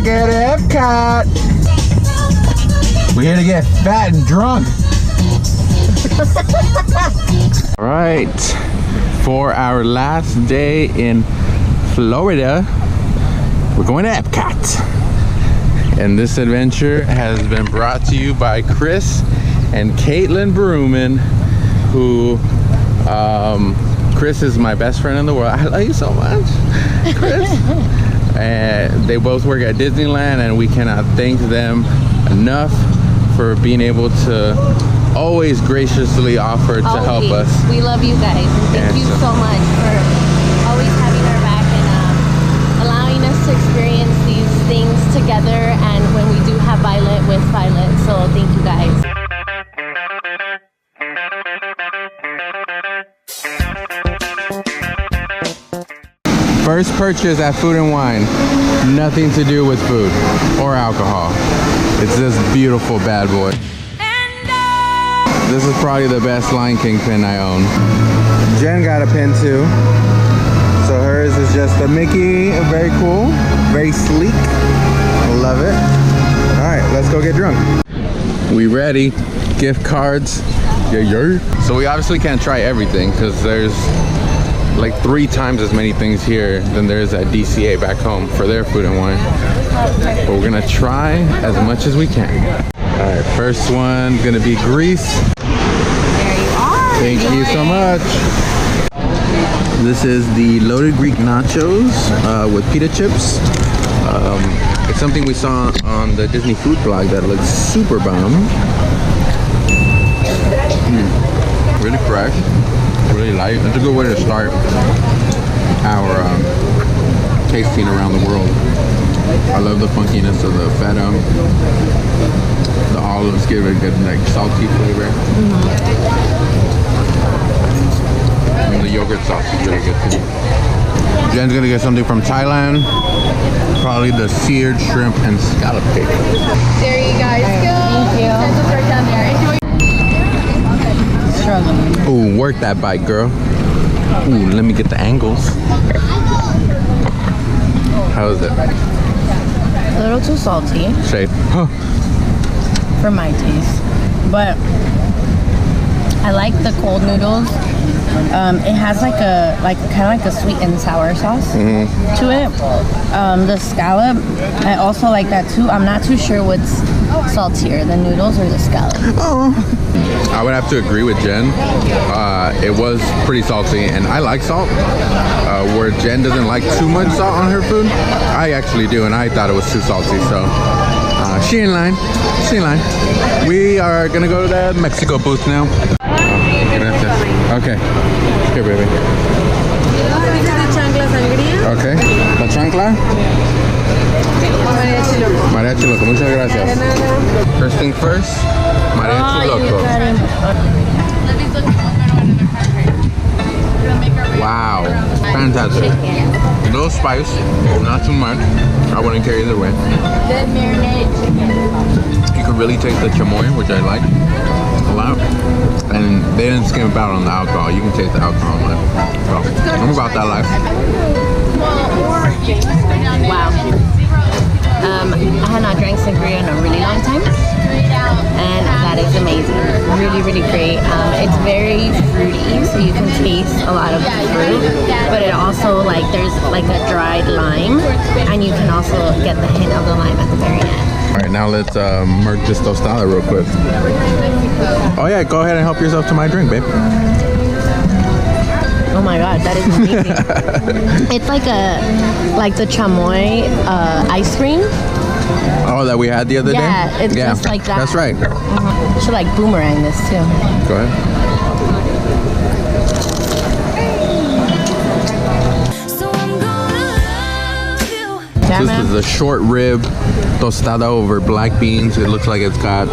at EPCOT. We're here to get fat and drunk. All right, for our last day in Florida, we're going to EPCOT. And this adventure has been brought to you by Chris and Caitlin Bruman, who, Chris is my best friend in the world. I love you so much, Chris. And they both work at Disneyland, and we cannot thank them enough for being able to always graciously offer to help us. We love you guys. Thank you so much for always having our back and allowing us to experience these things together, and when we do have Violet with Violet. So thank you guys. First purchase at Food and Wine, nothing to do with food or alcohol. It's this beautiful bad boy. This is probably the best Lion King pin I own. Jen got a pin too. So hers is just a Mickey, very cool, very sleek. Love it. All right, let's go get drunk. We ready? Gift cards. Yeah. So we obviously can't try everything because there's like 3 times as many things here than there is at DCA back home for their Food and Wine. But we're gonna try as much as we can. All right, first one gonna be Greece. There you are. Thank you so much. This is the loaded Greek nachos with pita chips. It's something we saw on the Disney food blog that looks super bomb. Really fresh. Really light. It's a good way to start our tasting around the world. I love the funkiness of the feta. The olives give it a good like salty flavor. And the yogurt sauce is really good too. Jen's gonna get something from Thailand. Probably the seared shrimp and scallop cake. There you guys go. Thank you. Right down there. Ooh, work that bike, girl. Ooh, let me get the angles. How is it? A little too salty. Shape. Huh. For my taste, but I like the cold noodles. It has like a kind of like a sweet and sour sauce to it. The scallop, I also like that too. I'm not too sure what's saltier, the noodles or the scallop. Oh, I would have to agree with Jen. It was pretty salty, and I like salt. Where Jen doesn't like too much salt on her food, I actually do, and I thought it was too salty. So she in line. She in line. We are gonna go to the Mexico booth now. Okay. Here, baby. Okay. La chancla. Mariachi loco. Muchas gracias. First thing first. Mariachi loco. Wow. Fantastic. A little spice. Not too much. I wouldn't care either way. Good marinated chicken. You can really taste the chamoy, which I like a lot. And they didn't skimp out on the alcohol. You can taste the alcohol on it. So, I'm about that life. Wow. I had not drank sangria in a really long time, and that is amazing. Really, really great. It's very fruity, so you can taste a lot of the fruit, but it also there's like a dried lime, and you can also get the hint of the lime at the very end. All right, now let's merge this tostada real quick. Oh yeah, go ahead and help yourself to my drink, babe. Oh my god, that is amazing. It's like the chamoy ice cream. Oh, that we had the other day? Yeah, it's just like that. That's right. Should like boomerang this too. Go ahead. Yeah, this is a short rib tostada over black beans. It looks like it's got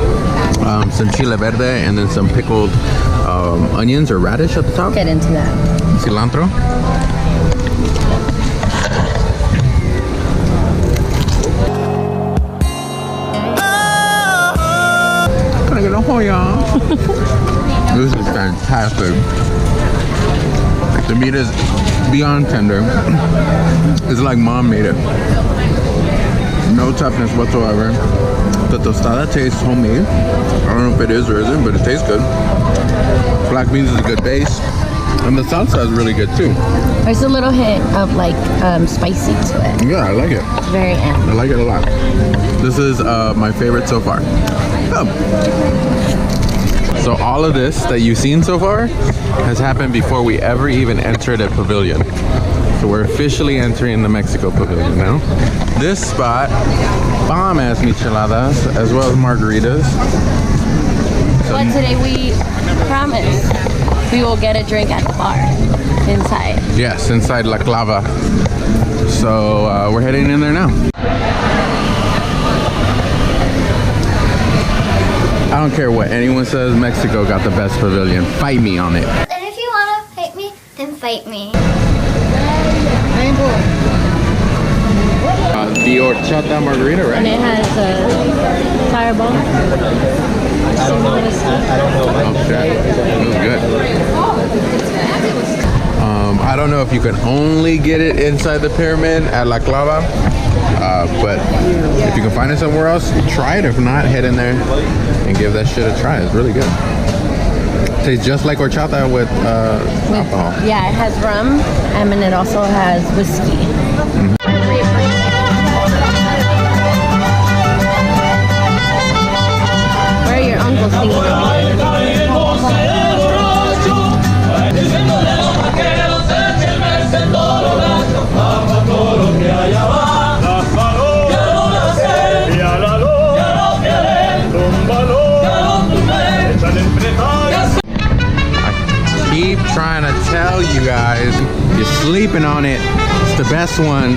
some chile verde and then some pickled onions or radish at the top. Get into that. Cilantro. Can I get a Hoya? This is fantastic. The meat is beyond tender. It's like mom made it. No toughness whatsoever. The tostada tastes homemade. I don't know if it is or isn't, but it tastes good. Black beans is a good base. And the salsa is really good too. There's a little hint of like spicy to it. Yeah, I like it. Very end. I like it a lot. This is my favorite so far. Oh. So all of this that you've seen so far has happened before we ever even entered a pavilion. So we're officially entering the Mexico pavilion now. This spot, bomb-ass micheladas, as well as margaritas. But today we promise we will get a drink at the bar inside. Yes, inside La Clava. So we're heading in there now. I don't care what anyone says, Mexico got the best pavilion. Fight me on it. And if you want to fight me, then fight me. The horchata margarita, right? And it has fireball. Okay, it was good. I don't know if you can only get it inside the pyramid at La Clava, but if you can find it somewhere else, try it. If not, head in there and give that shit a try. It's really good. It tastes just like horchata with alcohol. Yeah, it has rum, and then it also has whiskey. Mm-hmm. Where are your uncles thinking? Keep trying to tell you guys, you're sleeping on it. It's the best one,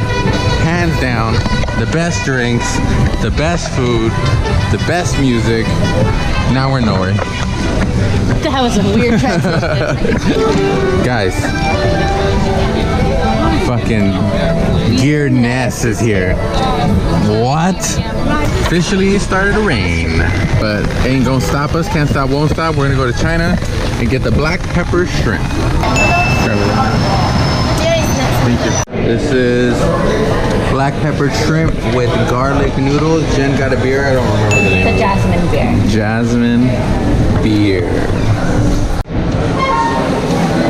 hands down. The best drinks, the best food, the best music. Now we're nowhere. That was a weird transition. Guys, fucking Gear Ness is here. What? Officially started to rain, but ain't gonna stop us. Can't stop, won't stop. We're gonna go to China and get the black pepper shrimp. Thank you. This is black pepper shrimp with garlic noodles. Jen got a beer. I don't remember the name. The jasmine beer. Jasmine beer.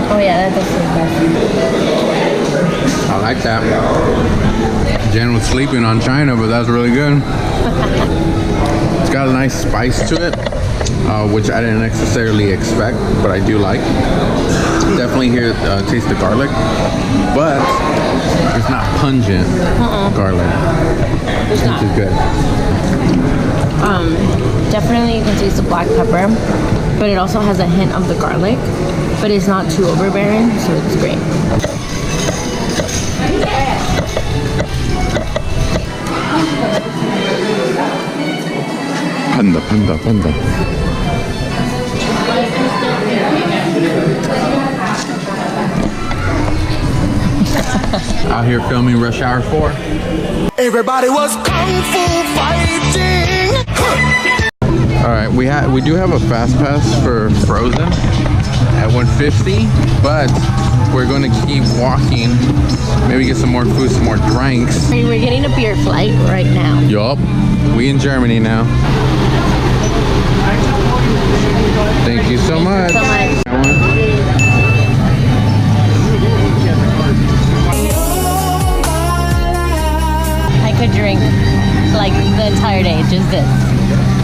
Oh yeah, that does taste I like that. Jen was sleeping on China, but that's really good. It's got a nice spice to it, which I didn't necessarily expect, but I do like. Definitely here taste the garlic, but it's not pungent garlic, It's not. which is good. Definitely you can taste the black pepper, but it also has a hint of the garlic, but it's not too overbearing, so it's great. Panda, panda, panda. Out here filming Rush Hour 4. Everybody was kung fu fighting. All right, we do have a fast pass for Frozen at 150, but we're going to keep walking. Maybe get some more food, some more drinks. We're getting a beer flight right now. Yup, we in Germany now. Thank you so much. So much. I could drink like the entire day, just this.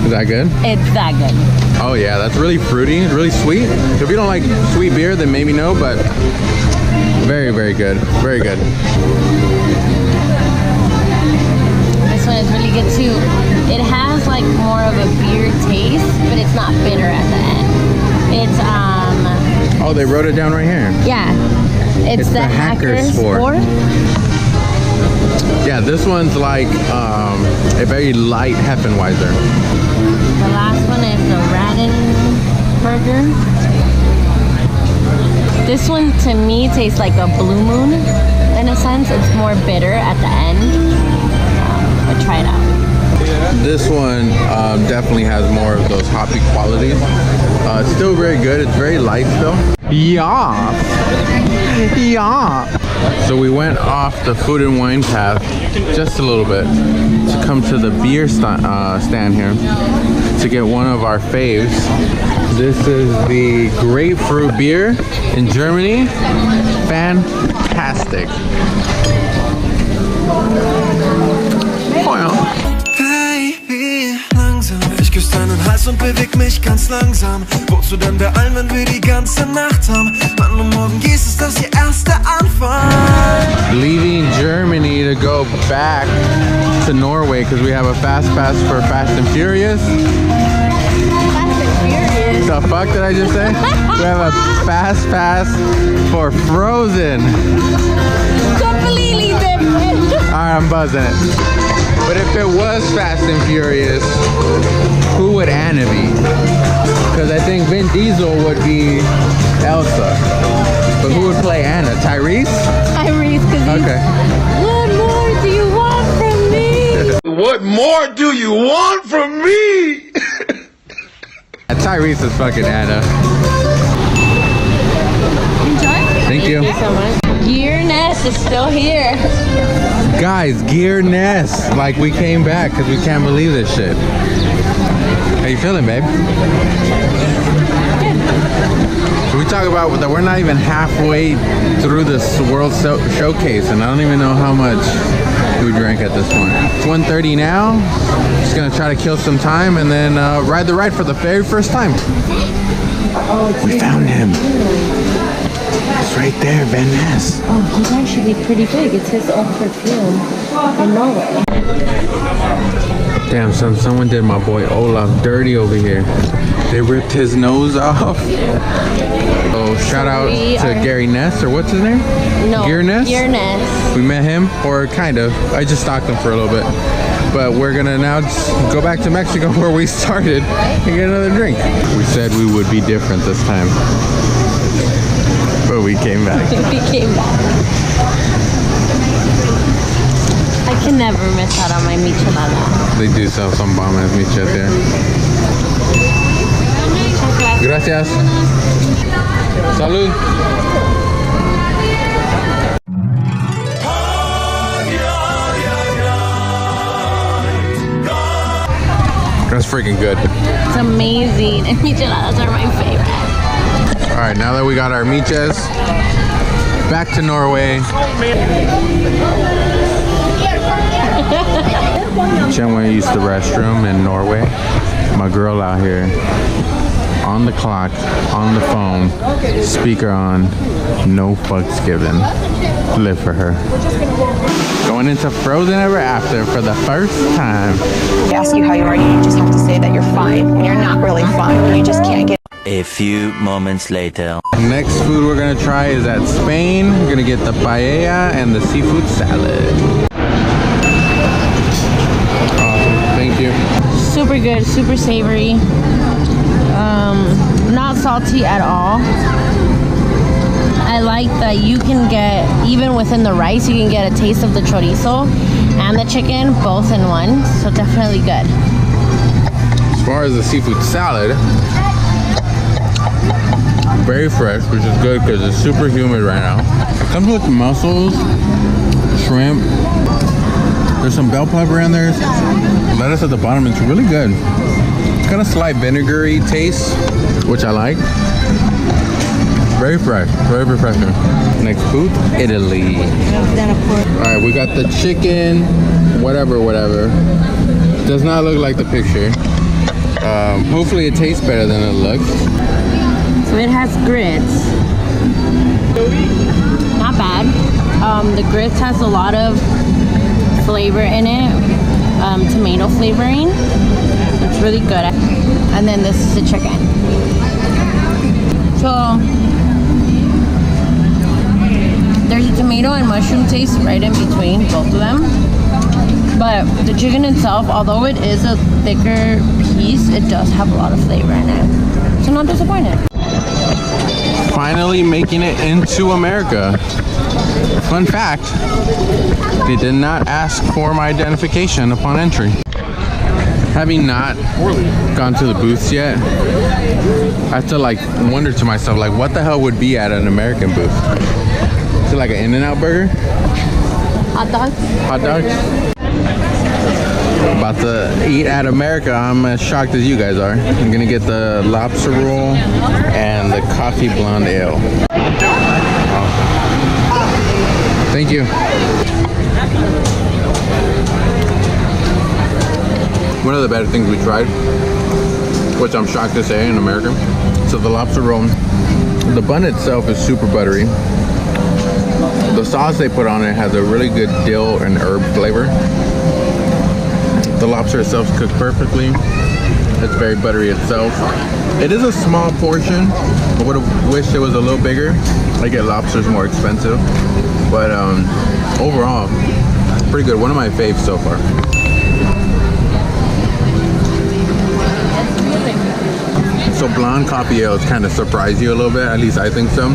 Is that good? It's that good. Oh yeah, that's really fruity, really sweet. If you don't like sweet beer, then maybe no, but very, very good. Very good. This one is really good too. It has like more of a beer taste, but it's not bitter at the end. It's Oh, they wrote it down right here. yeah. It's the Hacker's Sport. Yeah, this one's like a very light Heffenweiser. The last one is the Radin burger. This one to me tastes like a Blue Moon in a sense. It's more bitter at the end. But try it out. This one definitely has more of those hoppy qualities. It's still very good. It's very light still. Yeah. Yeah. So we went off the food and wine path just a little bit to come to the beer stand here to get one of our faves. This is the grapefruit beer in Germany. Fantastic. Baby, langsam. Ich küsse deinen Hals und beweg mich ganz langsam. Wozu denn beeilen, wenn wir die ganze Nacht haben? Wann und morgen gießt es das hier erste Anfang. Leaving Germany to go back to Norway because we have a fast pass for Fast and Furious. The fuck did I just say? We have a fast pass for Frozen. Completely different. Alright, I'm buzzing it. But if it was Fast and Furious, who would Anna be? Because I think Vin Diesel would be Elsa. But who would play Anna? Tyrese? Tyrese, because Okay. What more do you want from me? What more do you want from me? Tyrese is fucking Anna. Enjoy. Thank you. So much. Gear Nest is still here. Guys, Gear Nest. Like, we came back because we can't believe this shit. How you feeling, babe? So we talk about that we're not even halfway through this world showcase, and I don't even know how much we drank at this point. It's 1:30 now. Just gonna try to kill some time and then ride the ride for the very first time. We found him. It's right there, Van Ness. Oh, he's actually pretty big. It's his own perfume in Norway. Damn, son, someone did my boy Olaf dirty over here. They ripped his nose off. So shout out to Gary Ness, or what's his name? No, Gear Ness? Gear Ness. We met him, or kind of. I just stalked him for a little bit. But we're gonna now just go back to Mexico where we started and get another drink. We said we would be different this time. But we came back. We came back. I can never miss out on my michelada. They do sell some bomb ass micha there. Gracias. Salud. That's freaking good. It's amazing. And micheladas are my favorite. All right, now that we got our michas, back to Norway. Jenn went to use the restroom in Norway. My girl out here, on the clock, on the phone, speaker on, no fucks given. Live for her. Going into Frozen Ever After for the first time. They ask you how you are, you just have to say that you're fine when you're not really fine. You just can't get. A few moments later. Next food we're gonna try is at Spain. We're gonna get the paella and the seafood salad. Awesome, thank you. Super good, super savory. Not salty at all. I like that you can get, even within the rice, you can get a taste of the chorizo and the chicken both in one. So definitely good. As far as the seafood salad, very fresh, which is good because it's super humid right now. It comes with mussels, shrimp. There's some bell pepper in there. Lettuce at the bottom. It's really good. It's got a slight vinegary taste, which I like. Very fresh, very refreshing. Next food, Italy. All right, we got the chicken, whatever. Does not look like the picture. Hopefully it tastes better than it looks. So it has grits. Not bad. The grits has a lot of flavor in it. Tomato flavoring. It's really good. And then this is the chicken. So there's a tomato and mushroom taste right in between both of them. But the chicken itself, although it is a thicker piece, it does have a lot of flavor in it. So not disappointed. Finally making it into America. Fun fact, they did not ask for my identification upon entry. Having not gone to the booths yet, I have to like wonder to myself, like, what the hell would be at an American booth? Is it like an In-N-Out burger? Hot dogs? Hot dogs? About to eat at America. I'm as shocked as you guys are. I'm gonna get the lobster roll and the coffee blonde ale. Thank you. One of the better things we tried, which I'm shocked to say in America. So the lobster roll, the bun itself is super buttery. The sauce they put on it has a really good dill and herb flavor. The lobster itself is cooked perfectly. It's very buttery itself. It is a small portion. I would have wished it was a little bigger. I get lobsters more expensive. But overall, pretty good. One of my faves so far. So blonde coffee ales kind of surprise you a little bit, at least I think so.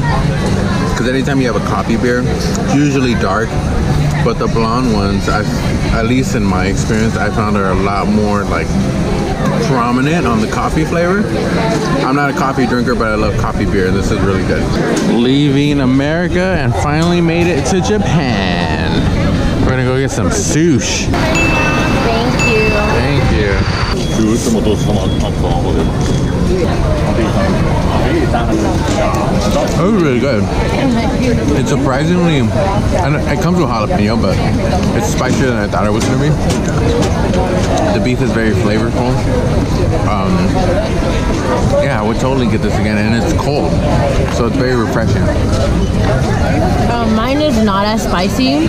Because anytime you have a coffee beer, it's usually dark. But the blonde ones, at least in my experience, I found are a lot more like prominent on the coffee flavor. I'm not a coffee drinker, but I love coffee beer. This is really good. Leaving America and finally made it to Japan. We're gonna go get some sushi. Thank you. Thank you. That was really good. It's surprisingly, and it comes with jalapeno, but it's spicier than I thought it was gonna be. The beef is very flavorful. Yeah, I would totally get this again, and it's cold, so it's very refreshing. Mine is not as spicy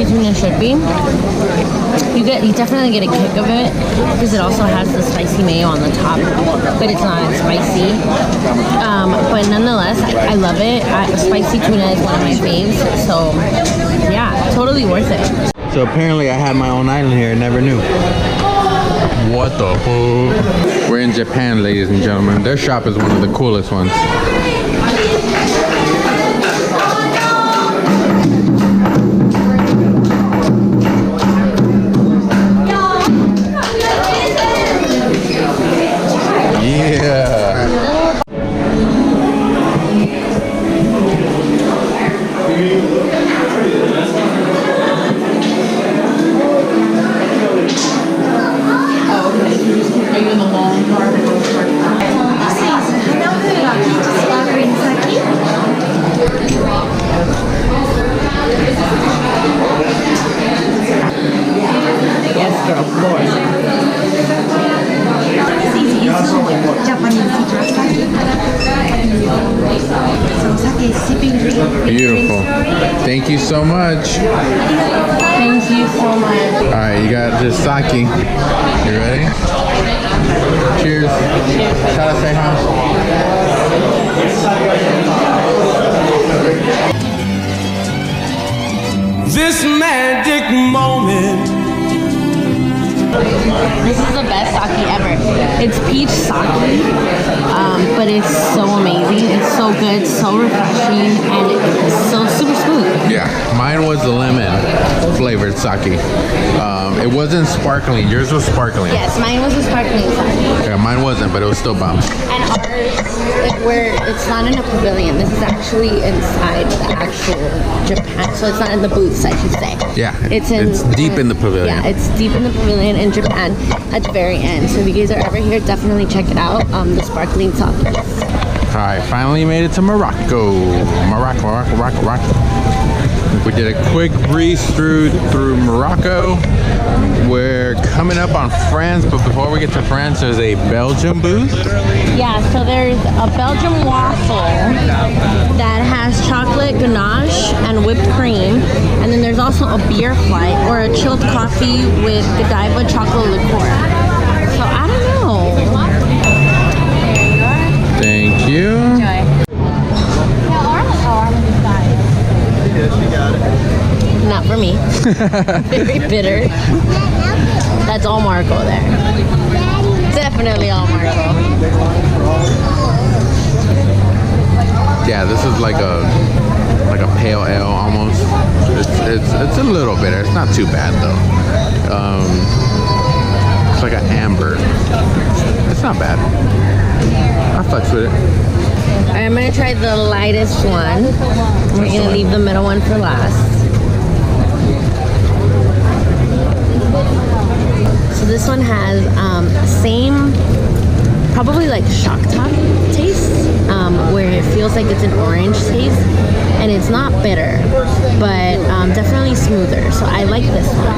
tuna should be. You definitely get a kick of it because it also has the spicy mayo on the top, but it's not as spicy. But nonetheless, I love it. Spicy tuna is one of my faves, so yeah, totally worth it. So apparently I had my own island here, I never knew. What the fuck? We're in Japan, ladies and gentlemen. Their shop is one of the coolest ones. Beautiful. Thank you so much. Thank you so much. All right, you got this sake. You ready? Cheers. Try to say hi. This magic moment. This is the best sake ever. It's peach sake, but it's so amazing. It's so good, so refreshing, and it's so super smooth. Yeah, mine was the lemon flavored sake. It wasn't sparkling. Yours was sparkling. Yes, mine was a sparkling sake. Yeah, mine wasn't, but it was still bomb. And ours, it's not in a pavilion. This is actually inside the actual Japan. So it's not in the booths, I should say. Yeah, it's deep in the pavilion. Yeah, it's deep in the pavilion in Japan at the very end. So if you guys are ever here, definitely check it out. The sparkling sake. All right, finally made it to Morocco. Morocco. We did a quick breeze through Morocco. We're coming up on France, but before we get to France, there's a Belgium booth. Yeah, so there's a Belgian waffle that has chocolate ganache and whipped cream, and then there's also a beer flight or a chilled coffee with Godiva chocolate liqueur. So I don't know. Thank you. Enjoy. Not for me. Very bitter. That's all Marco there. Definitely all Marco. Yeah, this is like a pale ale almost. It's a little bitter. It's not too bad though. like an amber. It's not bad. I fucks with it. Alright, I'm gonna try the lightest one. We're gonna leave the middle one for last. So this one has same, probably like shock top taste, where it feels like it's an orange taste, and it's not bitter, but definitely smoother. So I like this one.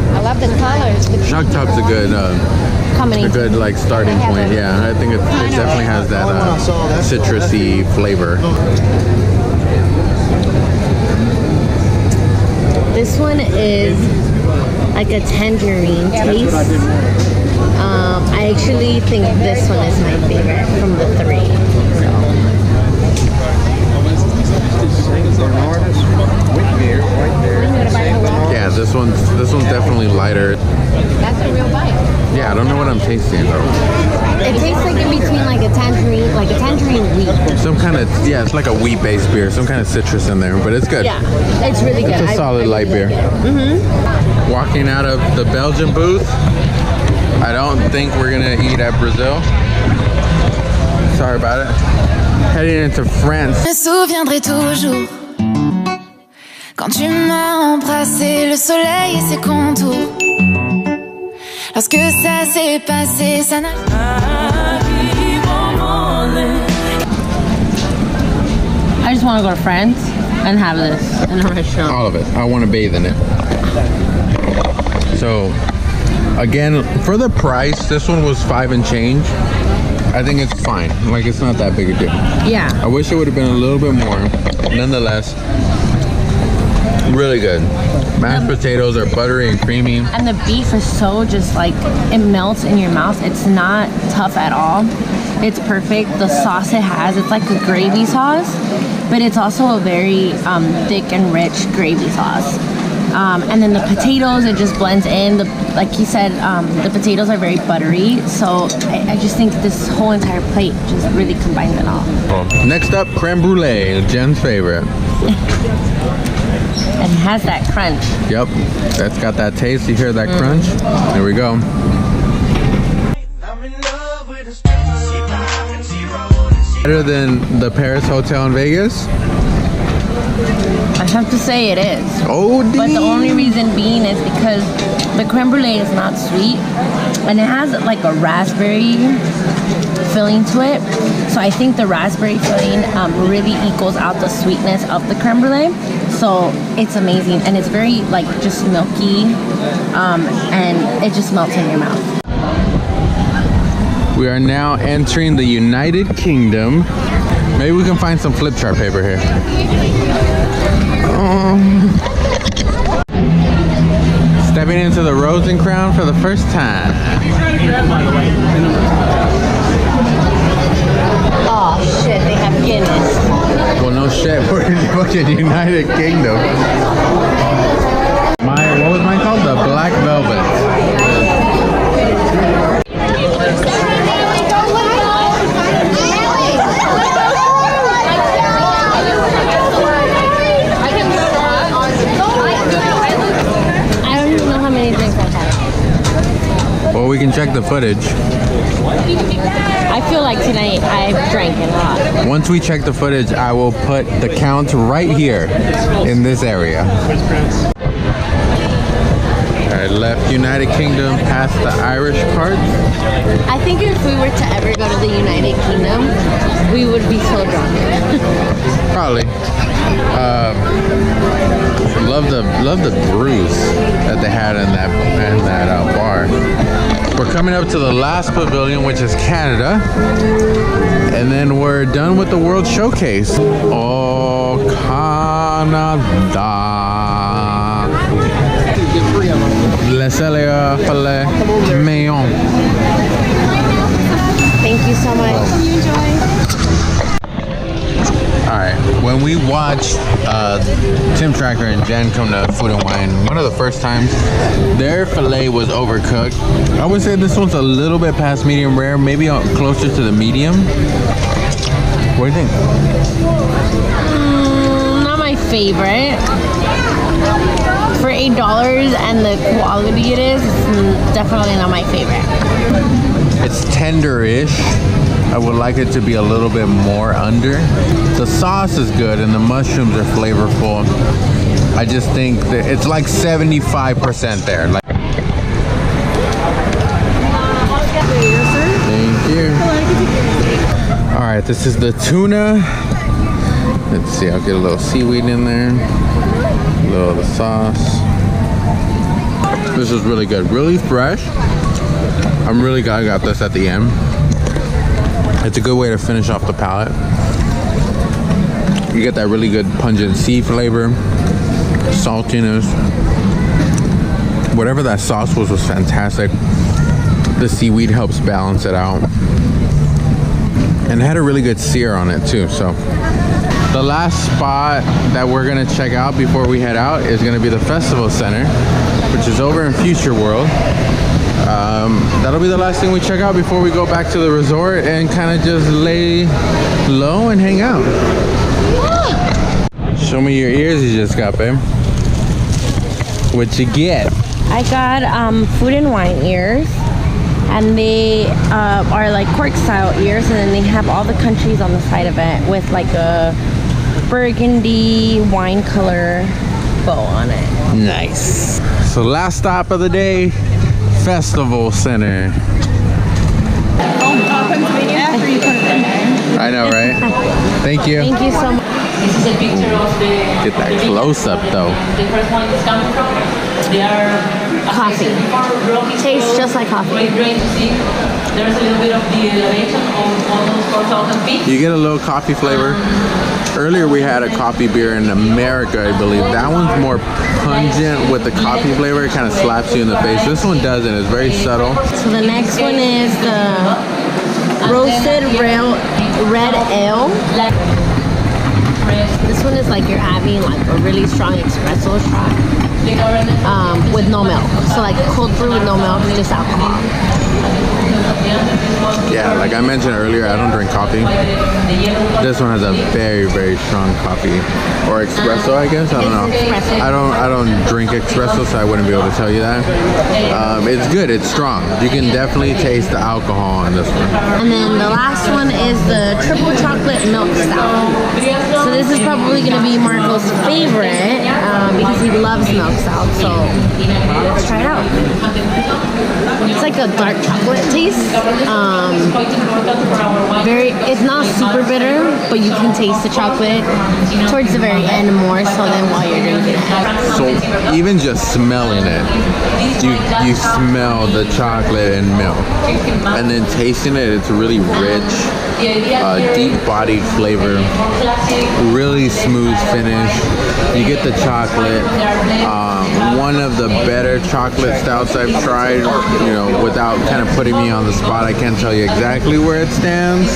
I love the colors. Shock top's a good like starting point. Yeah, I think it definitely has that citrusy flavor. This one is like a tangerine taste. I actually think this one is my favorite from the three. Yeah, this one's definitely lighter. That's a real bite. Yeah, I don't know what I'm tasting though. It tastes like in between like a tangerine wheat. Some kind of, yeah, it's like a wheat-based beer. Some kind of citrus in there, but it's good. Yeah, it's really good. It's a solid light beer. Walking out of the Belgian booth. I don't think we're gonna eat at Brazil. Sorry about it. Heading into France. Je me souviendrai toujours quand tu m'as embrassé, le soleil et ses contours. Lorsque ça s'est passé, ça n'a. I just want to go to France and have this in a restaurant. All of it. I want to bathe in it. So, again, for the price, this one was $5 and change. I think it's fine. Like, it's not that big a deal. Yeah. I wish it would have been a little bit more. Nonetheless, really good. Mashed potatoes are buttery and creamy. And the beef is so just like, it melts in your mouth. It's not tough at all. It's perfect. The sauce it has, it's like a gravy sauce, but it's also a very thick and rich gravy sauce. And then the potatoes, it just blends in. Like you said, the potatoes are very buttery. So I just think this whole entire plate just really combines it all. Next up, creme brulee, Jen's favorite. And it has that crunch. Yep, that's got that taste. You hear that crunch? There we go. Better than the Paris Hotel in Vegas? I have to say it is. Oh, but the only reason being is because the creme brulee is not sweet, and it has like a raspberry filling to it. So I think the raspberry filling really equals out the sweetness of the creme brulee. So it's amazing, and it's very like just milky, and it just melts in your mouth. We are now entering the United Kingdom. Maybe we can find some flip chart paper here. Stepping into the Rose and Crown for the first time. Oh shit, they have Guinness. Well, no shit, we're in the fucking United Kingdom. What was mine called? The Black Velvet. Well, we can check the footage. I feel like tonight I've drank a lot. Once we check the footage, I will put the count right here in this area. Alright, left United Kingdom, past the Irish part. I think if we were to ever go to the United Kingdom, we would be so drunk. Probably. Love the brews that they had in that bar. We're coming up to the last pavilion, which is Canada, and then we're done with the World Showcase. Oh, Canada! Le Celia Filet Mignon. Thank you so much. You enjoy. Alright, when we watched Tim Tracker and Jen come to Food and Wine, one of the first times, their filet was overcooked. I would say this one's a little bit past medium rare, maybe closer to the medium. What do you think? Not my favorite. and the quality it is, it's definitely not my favorite. It's tender-ish. I would like it to be a little bit more under. The sauce is good and the mushrooms are flavorful. I just think that it's like 75% there. Like, thank you. All right, this is the tuna. Let's see, I'll get a little seaweed in there. A little of the sauce. This is really good, really fresh. I'm really glad I got this at the end. It's a good way to finish off the palate. You get that really good pungent sea flavor, saltiness. Whatever that sauce was fantastic. The seaweed helps balance it out. And it had a really good sear on it too, so. The last spot that we're gonna check out before we head out is gonna be the Festival Center, which is over in Future World. That'll be the last thing we check out before we go back to the resort and kind of just lay low and hang out. Show me your ears you just got, babe. What'd you get? I got food and wine ears, and they are like cork style ears, and then they have all the countries on the side of it with like a burgundy wine color bow on it. Nice. So last stop of the day, Festival Center. I know, right? Thank you. Thank you so much. This is a picture of the... Get that close up though. The first one is coming from. They are... Coffee. Tastes just like coffee. Great drain to see. There's a little bit of the elevation on those 4,000 feet. You get a little coffee flavor. Earlier we had a coffee beer in America, I believe. That one's more pungent with the coffee flavor. It kind of slaps you in the face. This one doesn't. It's very subtle. So the next one is the roasted red ale. This one is like you're having like a really strong espresso shot with no milk. So like cold brew with no milk, just alcohol. Yeah, like I mentioned earlier, I don't drink coffee. This one has a very, very strong coffee. Or espresso, I guess. I don't know. I don't drink espresso, so I wouldn't be able to tell you that. It's good. It's strong. You can definitely taste the alcohol in this one. And then the last one is the triple chocolate milk stout. So this is probably going to be Marco's favorite because he loves milk stout. So let's try it out. It's like a dark chocolate taste. It's not super bitter, but you can taste the chocolate towards the very end more so than while you're drinking it. So even just smelling it, you smell the chocolate and milk. And then tasting it, it's really rich, deep bodied flavor, really smooth finish. You get the chocolate. One of the better chocolate stouts I've tried, you know, without kind of putting me on the spot. I can't tell you exactly where it stands.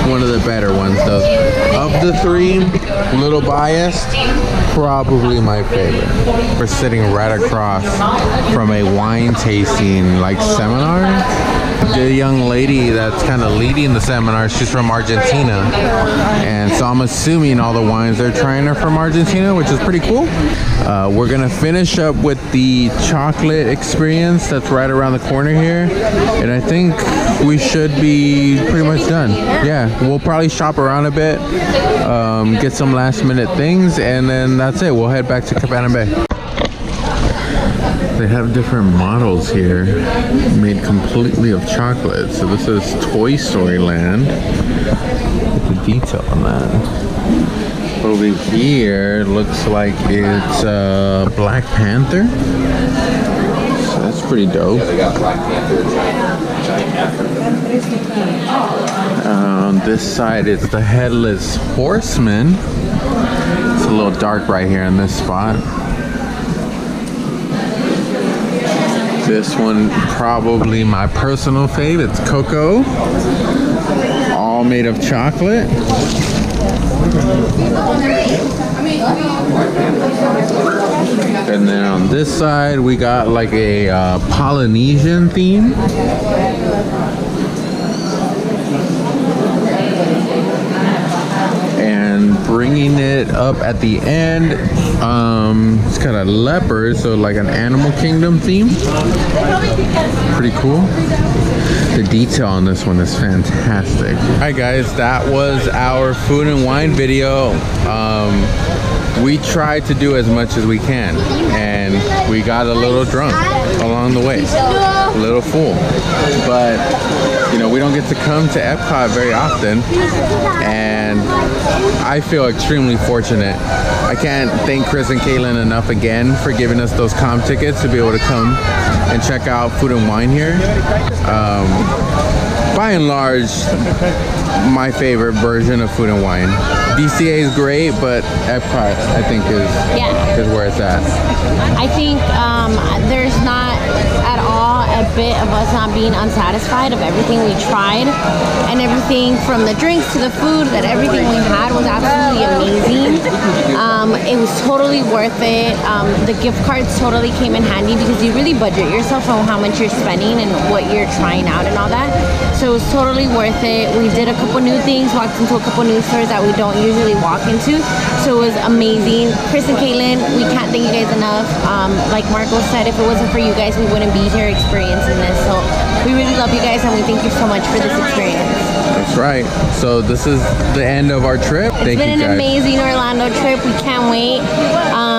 One of the better ones though. Of the three, a little biased, probably my favorite. We're sitting right across from a wine tasting like seminar. The young lady that's kind of leading the seminar, she's from Argentina, and so I'm assuming all the wines they're trying are from Argentina, which is pretty cool. We're gonna finish up with the chocolate experience that's right around the corner here, and I think we should be pretty much done. Yeah, we'll probably shop around a bit, get some last minute things, and then that's it. We'll head back to Cabana Bay. They have different models here made completely of chocolate. So this is Toy Story Land. Look at the detail on that. Over here looks like it's Black Panther. So that's pretty dope. Yeah, they got Black Panther, giant African. On this side it's the Headless Horseman. It's a little dark right here in this spot. This one, probably my personal fave. It's Coco. All made of chocolate. And then on this side, we got like a Polynesian theme. And bringing it up at the end. It's got a leopard, so like an animal kingdom theme. Pretty cool. The detail on this one is fantastic. All right, guys, that was our food and wine video. We tried to do as much as we can, and we got a little drunk along the way, a little full. But you know, we don't get to come to EPCOT very often, and I feel extremely fortunate. I can't thank Chris and Kaylin enough again for giving us those comp tickets to be able to come and check out food and wine here. By and large, my favorite version of food and wine. DCA is great, but EPCOT I think is where it's at. I think there's not at all a bit of us not being unsatisfied of everything we tried, and everything from the drinks to the food, that everything we had was absolutely amazing. It was totally worth it. The gift cards totally came in handy because you really budget yourself on how much you're spending and what you're trying out and all that. So it was totally worth it. We did a couple new things, walked into a couple new stores that we don't usually walk into. So it was amazing. Chris and Kaylin, we can't thank you guys enough. Like Marco said, if it wasn't for you guys, we wouldn't be here experiencing this. So we really love you guys, and we thank you so much for this experience. That's right. So this is the end of our trip. It's been an amazing Orlando trip. We can't wait.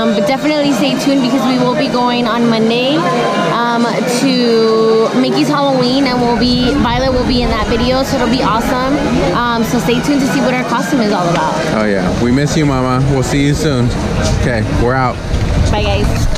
But definitely stay tuned because we will be going on Monday to Mickey's Halloween, and Violet will be in that video, so it'll be awesome. So stay tuned to see what our costume is all about. Oh yeah, we miss you, Mama. We'll see you soon. Okay, we're out. Bye, guys.